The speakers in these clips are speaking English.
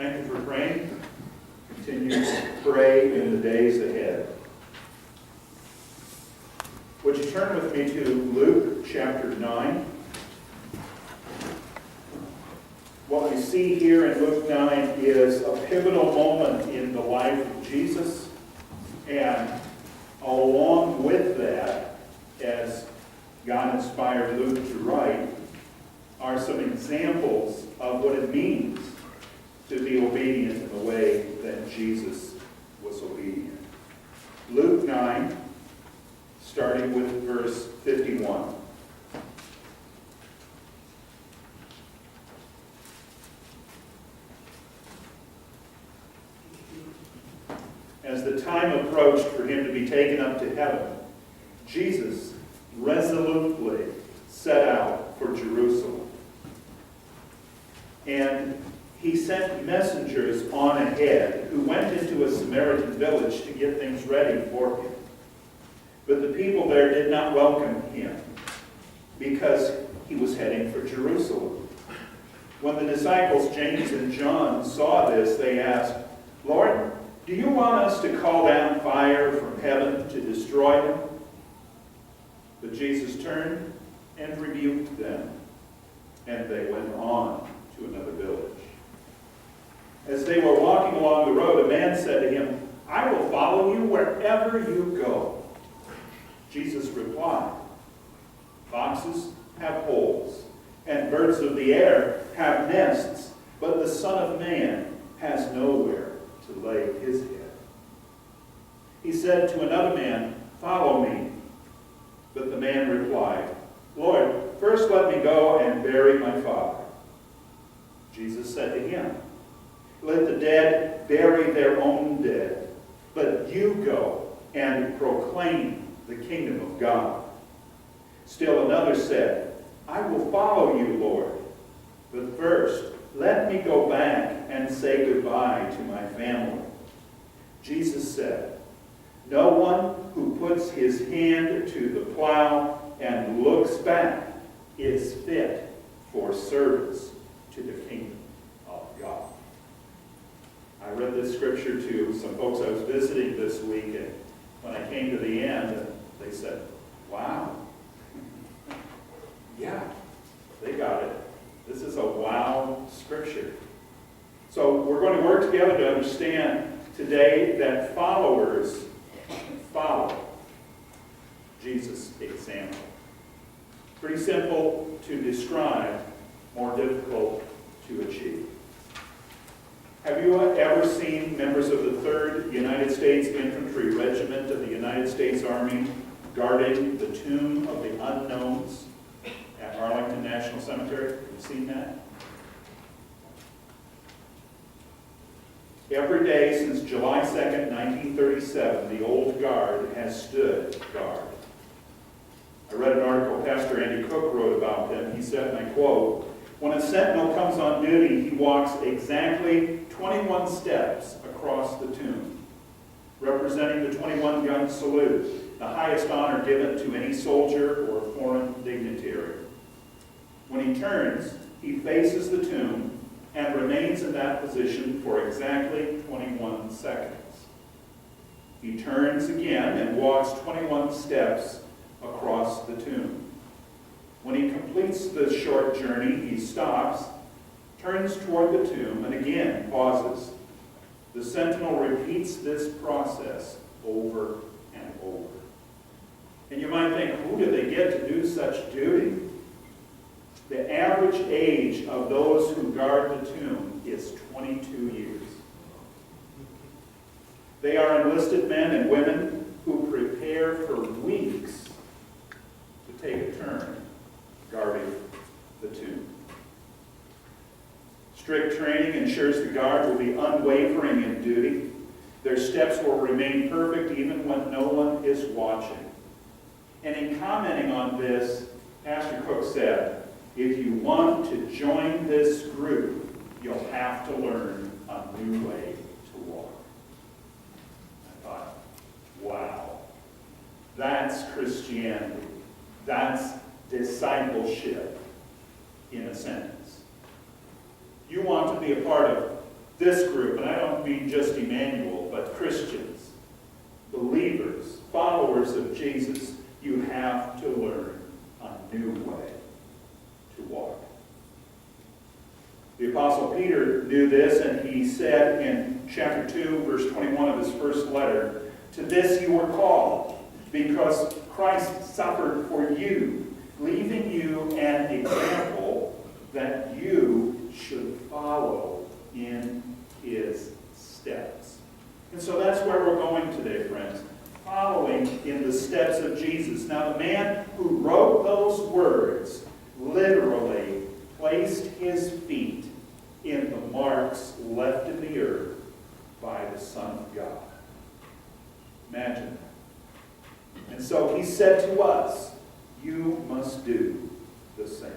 Thank you for praying. Continue to pray in the days ahead. Would you turn with me to Luke chapter 9? What we see here in Luke 9 is a pivotal moment in the life of Jesus. And along with that, as God inspired Luke to write, are some examples of what it means to be obedient in the way that Jesus was obedient. Luke 9, starting with verse 51. As the time approached for him to be taken up to heaven, Jesus resolutely set out for Jerusalem. And he sent messengers on ahead who went into a Samaritan village to get things ready for him. But the people there did not welcome him because he was heading for Jerusalem. When the disciples James and John saw this, they asked, "Lord, do you want us to call down fire from heaven to destroy them?" But Jesus turned and rebuked them, and they went on to another village. As they were walking along the road, a man said to him, "I will follow you wherever you go." Jesus replied, "Foxes have holes, and birds of the air have nests, but the Son of Man has nowhere to lay his head." He said to another man, "Follow me." But the man replied, "Lord, first let me go and bury my father." Jesus said to him, "Let the dead bury their own dead, but you go and proclaim the kingdom of God." Still another said, "I will follow you, Lord, but first let me go back and say goodbye to my family." Jesus said, "No one who puts his hand to the plow and looks back is fit for service to the kingdom of God." I read this scripture to some folks I was visiting this week, and when I came to the end, they said, "Wow." Yeah, they got it. This is a wow scripture. So we're going to work together to understand today that followers follow Jesus' example. Pretty simple to describe, more difficult to achieve. Have you ever seen members of the 3rd United States Infantry Regiment of the United States Army guarding the Tomb of the Unknowns at Arlington National Cemetery? Have you seen that? Every day since July 2nd, 1937, the old guard has stood guard. I read an article Pastor Andy Cook wrote about them. He said, and I quote, "When a sentinel comes on duty, he walks exactly 21 steps across the tomb, representing the 21-gun salute, the highest honor given to any soldier or foreign dignitary. When he turns, he faces the tomb and remains in that position for exactly 21 seconds. He turns again and walks 21 steps across the tomb. When he completes the short journey, he stops, turns toward the tomb, and again pauses. The sentinel repeats this process over and over." And you might think, who do they get to do such duty? The average age of those who guard the tomb is 22 years. They are enlisted men and women who prepare for weeks to take a turn guarding the tomb. Strict training ensures the guard will be unwavering in duty. Their steps will remain perfect even when no one is watching. And in commenting on this, Pastor Cook said, "If you want to join this group, you'll have to learn a new way to walk." I thought, wow, that's Christianity. That's discipleship in a sentence. You want to be a part of this group, and I don't mean just Emmanuel, but Christians, believers, followers of Jesus, you have to learn a new way to walk. The Apostle Peter knew this, and he said in chapter 2, verse 21 of his first letter, "To this you were called, because Christ suffered for you, leaving you an example that you should follow in his steps." And so that's where we're going today, friends. Following in the steps of Jesus. Now, the man who wrote those words literally placed his feet in the marks left in the earth by the Son of God. Imagine that. And so he said to us, you must do the same.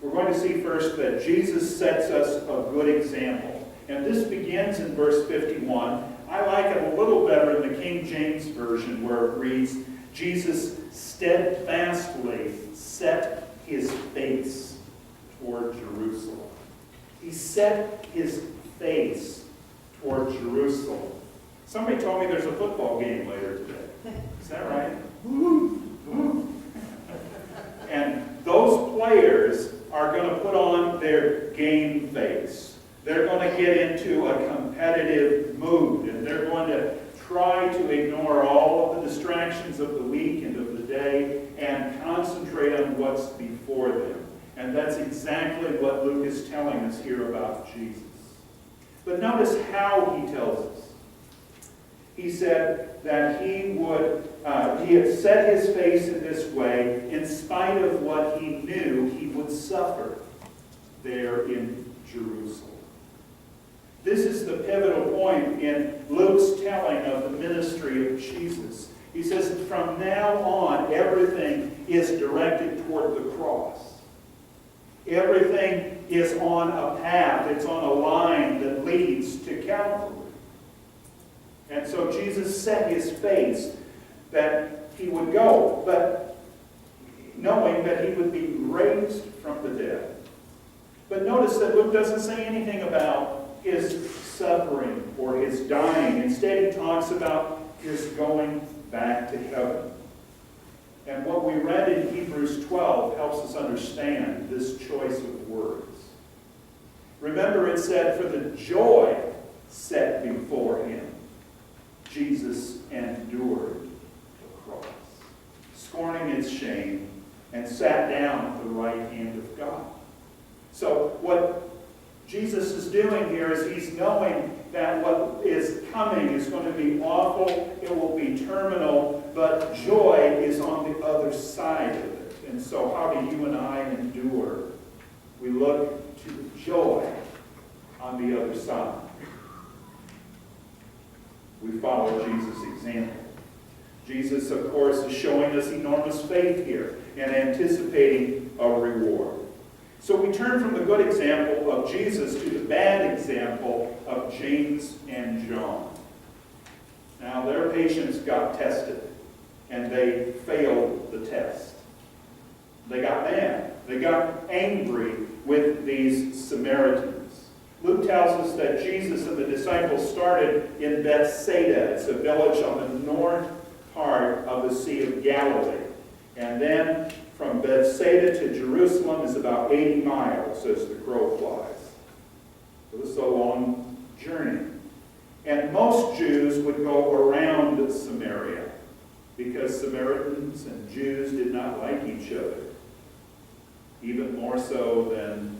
We're going to see first that Jesus sets us a good example. And this begins in verse 51. I like it a little better in the King James Version, where it reads, Jesus steadfastly set his face toward Jerusalem. He set his face toward Jerusalem. Somebody told me there's a football game later today. Is that right? Woo! Woo! And those players are going to put on their game face. They're going to get into a competitive mood, and they're going to try to ignore all of the distractions of the week and of the day and concentrate on what's before them. And that's exactly what Luke is telling us here about Jesus. But notice how he tells us. He said that he had set his face in this way in spite of what he knew he would suffer there in Jerusalem. This is the pivotal point in Luke's telling of the ministry of Jesus. He says that from now on, everything is directed toward the cross. Everything is on a path. It's on a line that leads to Calvary. And so Jesus set his face that he would go, but knowing that he would be raised from the dead. But notice that Luke doesn't say anything about his suffering or his dying. Instead, he talks about his going back to heaven. And what we read in Hebrews 12 helps us understand this choice of words. Remember, it said, for the joy set before him, Jesus endured the cross, scorning its shame, and sat down at the right hand of God. So what Jesus is doing here is he's knowing that what is coming is going to be awful, it will be terminal, but joy is on the other side of it. And so how do you and I endure? We look to joy on the other side. We follow Jesus' example. Jesus, of course, is showing us enormous faith here and anticipating a reward. So we turn from the good example of Jesus to the bad example of James and John. Now, their patience got tested, and they failed the test. They got mad. They got angry with these Samaritans. Luke tells us that Jesus and the disciples started in Bethsaida. It's a village on the north part of the Sea of Galilee. And then from Bethsaida to Jerusalem is about 80 miles as the crow flies. So this is a long journey. And most Jews would go around Samaria because Samaritans and Jews did not like each other, even more so than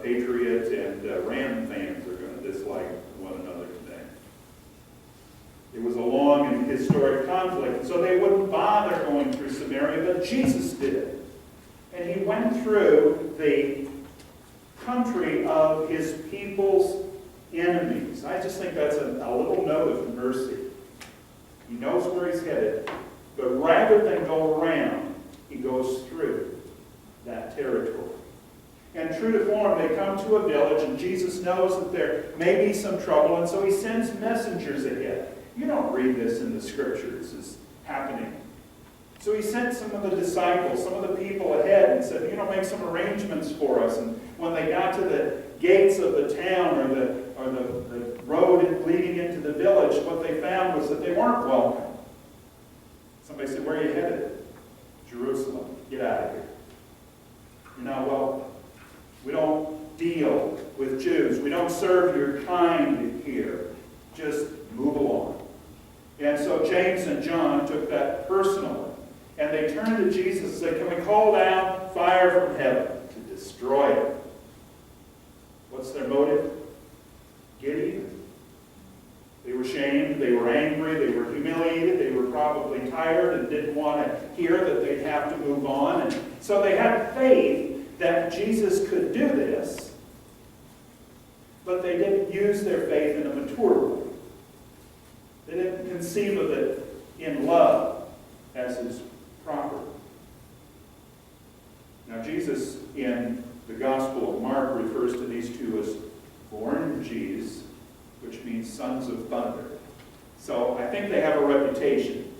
Patriot and Ram fans are going to dislike one another today. It was a long and historic conflict, so they wouldn't bother going through Samaria, but Jesus did. And he went through the country of his people's enemies. I just think that's a little note of mercy. He knows where he's headed, but rather than go around, he goes through that territory. And true to form, they come to a village, and Jesus knows that there may be some trouble, and so he sends messengers ahead. You don't read this in the scriptures as happening. So he sent some of the disciples, some of the people ahead, and said, make some arrangements for us. And when they got to gates of the town or the road leading into the village, what they found was that they weren't welcome. Somebody said, "Where are you headed?" "Jerusalem." "Get out of here. You're not welcome. We don't deal with Jews. We don't serve your kind here. Just move along." And so James and John took that personally. And they turned to Jesus and said, "Can we call down fire from heaven to destroy it?" What's their motive? Get even. They were shamed, they were angry, they were humiliated, they were probably tired and didn't want to hear that they'd have to move on. And so they had faith that Jesus could do this, but they didn't use their faith in a mature way. They didn't conceive of it in love as is proper. Now Jesus in the Gospel of Mark refers to these two as Boanerges, which means sons of thunder. So I think they have a reputation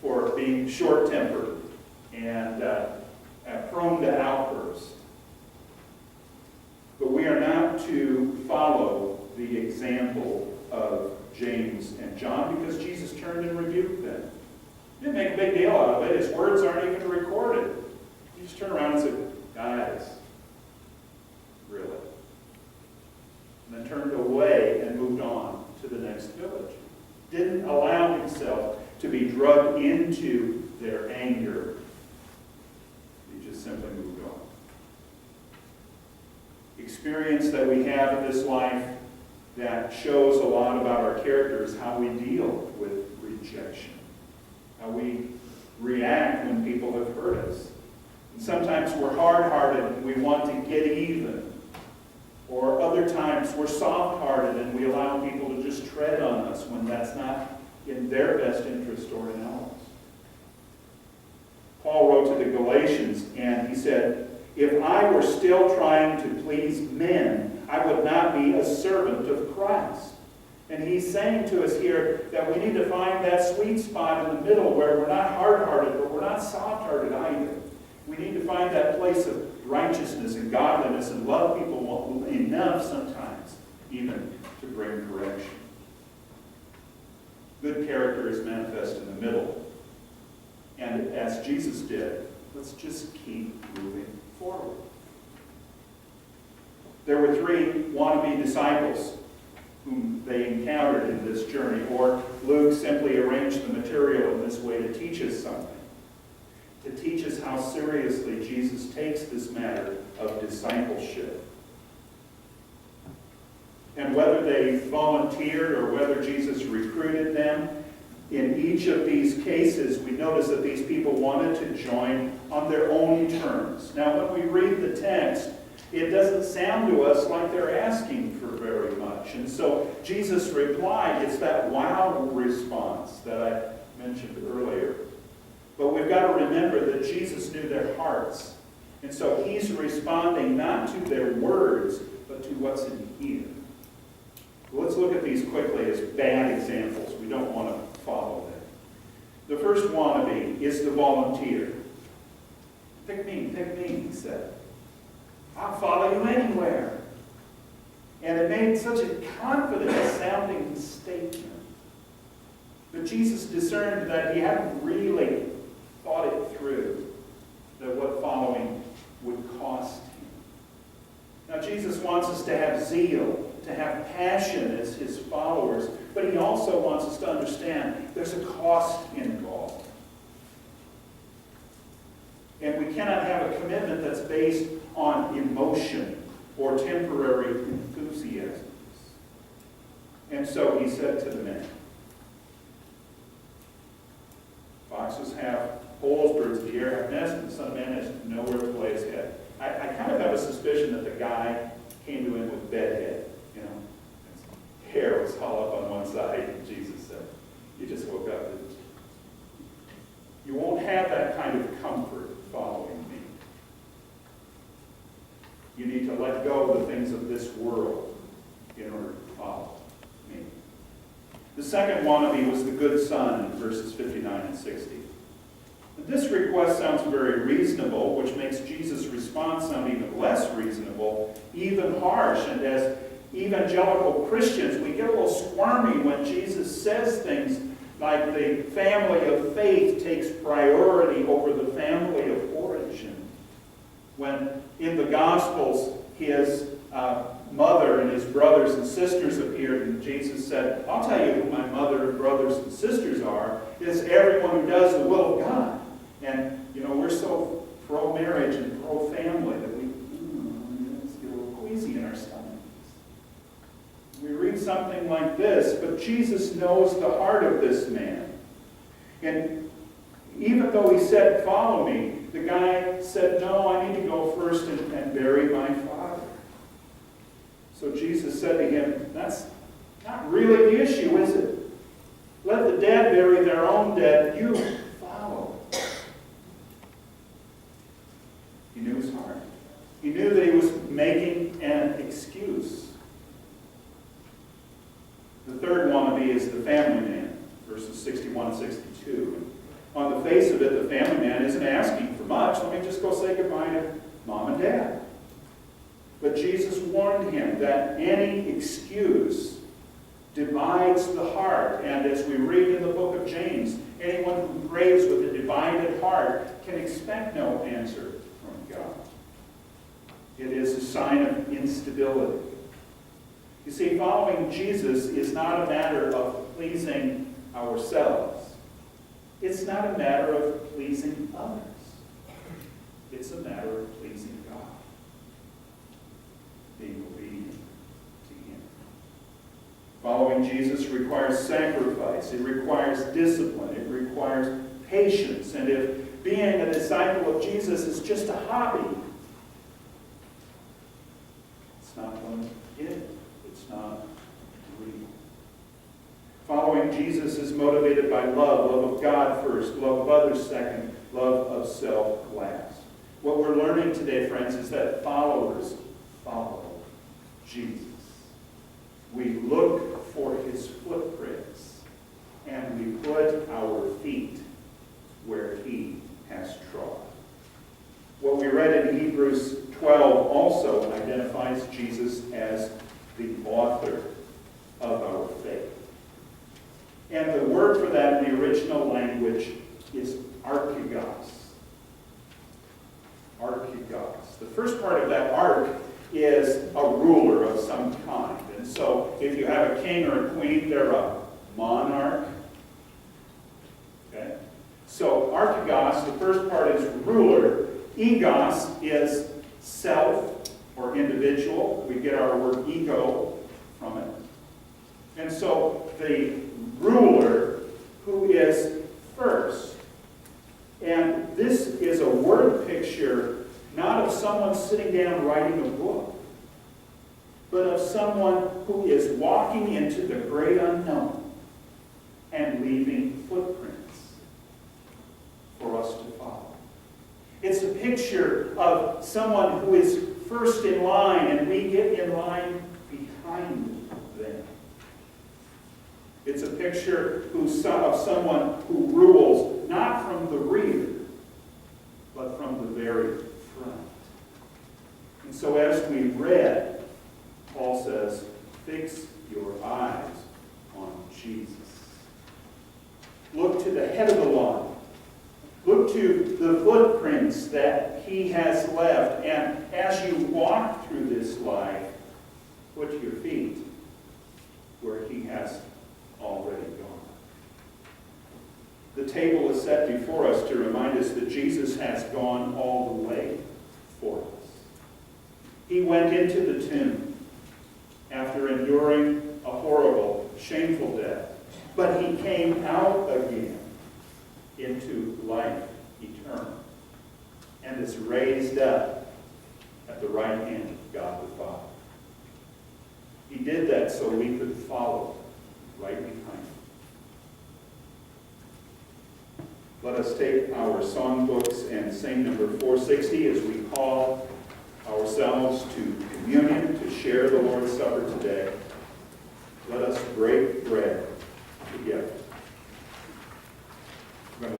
for being short-tempered and prone to outbursts. But we are not to follow the example of James and John because Jesus turned and rebuked them. He didn't make a big deal out of it. His words aren't even recorded. He just turned around and said, "Guys, really?" And then turned away and moved on to the next village. Didn't allow himself to be drugged into their anger. He just simply moved on. Experience that we have in this life that shows a lot about our character is how we deal with rejection. How we react when people have hurt us. And sometimes we're hard-hearted and we want to get even. Or other times we're soft-hearted and we allow people to just tread on us when that's not in their best interest or in ours. Paul wrote to the Galatians and he said, "If I were still trying to please men, I would not be a servant of Christ." And he's saying to us here that we need to find that sweet spot in the middle where we're not hard-hearted, but we're not soft-hearted either. We need to find that place of righteousness and godliness and love people enough sometimes even to bring correction. Good character is manifest in the middle. And as Jesus did, let's just keep moving forward. There were 3 wannabe disciples whom they encountered in this journey, or Luke simply arranged the material in this way to teach us something. To teach us how seriously Jesus takes this matter of discipleship. And whether they volunteered or whether Jesus recruited them, in each of these cases, we notice that these people wanted to join on their own terms. Now, when we read the text, it doesn't sound to us like they're asking for very much. And so Jesus replied. It's that wow response that I mentioned earlier. But we've got to remember that Jesus knew their hearts. And so he's responding not to their words, but to what's in here. Let's look at these quickly as bad examples. We don't want to follow them. The first wannabe is the volunteer. Pick me, he said. I'll follow you anywhere. And it made such a confident-sounding statement. But Jesus discerned that he hadn't really thought it through, that what following would cost him. Now, Jesus wants us to have zeal, to have passion as his followers, but he also wants us to understand there's a cost involved. And we cannot have a commitment that's based on emotion or temporary enthusiasms. And so he said to the men, foxes have holes, birds of the air have nests, and the Son of Man has nowhere to lay his head. I kind of have a suspicion that the guy came to him with bedhead, you know. His hair was all up on one side, and Jesus said, you just woke up, didn't you? You won't have that kind of comfort following me. You need to let go of the things of this world in order to follow me. The second wannabe was the good son in verses 59 and 60. This request sounds very reasonable, which makes Jesus' response sound even less reasonable, even harsh. And as evangelical Christians, we get a little squirmy when Jesus says things like the family of faith takes priority over the family of origin. When in the Gospels, his mother and his brothers and sisters appeared, and Jesus said, I'll tell you who my mother and brothers and sisters are. It's everyone who does the will of God. And, we're so pro-marriage and pro-family that we let's get a little queasy in our stomachs. We read something like this, but Jesus knows the heart of this man. And even though he said, follow me, the guy said, no, I need to go first and bury my father. So Jesus said to him, that's not really the issue, is it? Let the dead bury their own dead. You follow. He knew his heart. He knew that he was making an excuse. The third wannabe is the family man, verses 61 and 62. On the face of it, the family man isn't asking for much. Let me just go say goodbye to mom and dad. But Jesus warned him that any excuse divides the heart. And as we read in the book of James, anyone who prays with a divided heart can expect no answer from God. It is a sign of instability. You see, following Jesus is not a matter of pleasing ourselves. It's not a matter of pleasing others. It's a matter of pleasing God. Being obedient to Him. Following Jesus requires sacrifice. It requires discipline. It requires patience. And if being a disciple of Jesus is just a hobby, it's not going to get it. It's not real. Following Jesus is motivated by love of God first, love of others second, love of self last. What we're learning today, friends, is that followers follow Jesus. We look for His footprints, and we put our feet where He has trod. What we read in Hebrews 12 also identifies Jesus as the author of our faith. And the word for that in the original language is archegos. Archegos. The first part of that arch is a ruler of some kind. And so if you have a king or a queen, they're a monarch. Okay? So archegos, the first part is ruler. Egos is self or individual. We get our word ego from it. And so the ruler who is first. And this is a word picture not of someone sitting down writing a book, but of someone who is walking into the great unknown and leaving footprints for us to follow. It's a picture of someone who is first in line, and we get in line behind them. It's a picture of someone who rules not from the rear, but from the very front. And so as we read, Paul says, fix your eyes on Jesus. Look to the head of the line. Look to the footprints that He has left. And as you walk through this life, put your feet where He has already gone. The table is set before us to remind us that Jesus has gone all the way for us. He went into the tomb after enduring a horrible, shameful death. But He came out again into life eternal and is raised up at the right hand of God the Father. He did that so we could follow right behind Him. Let us take our songbooks and sing number 460 as we call ourselves to communion, to share the Lord's Supper today. Let us break bread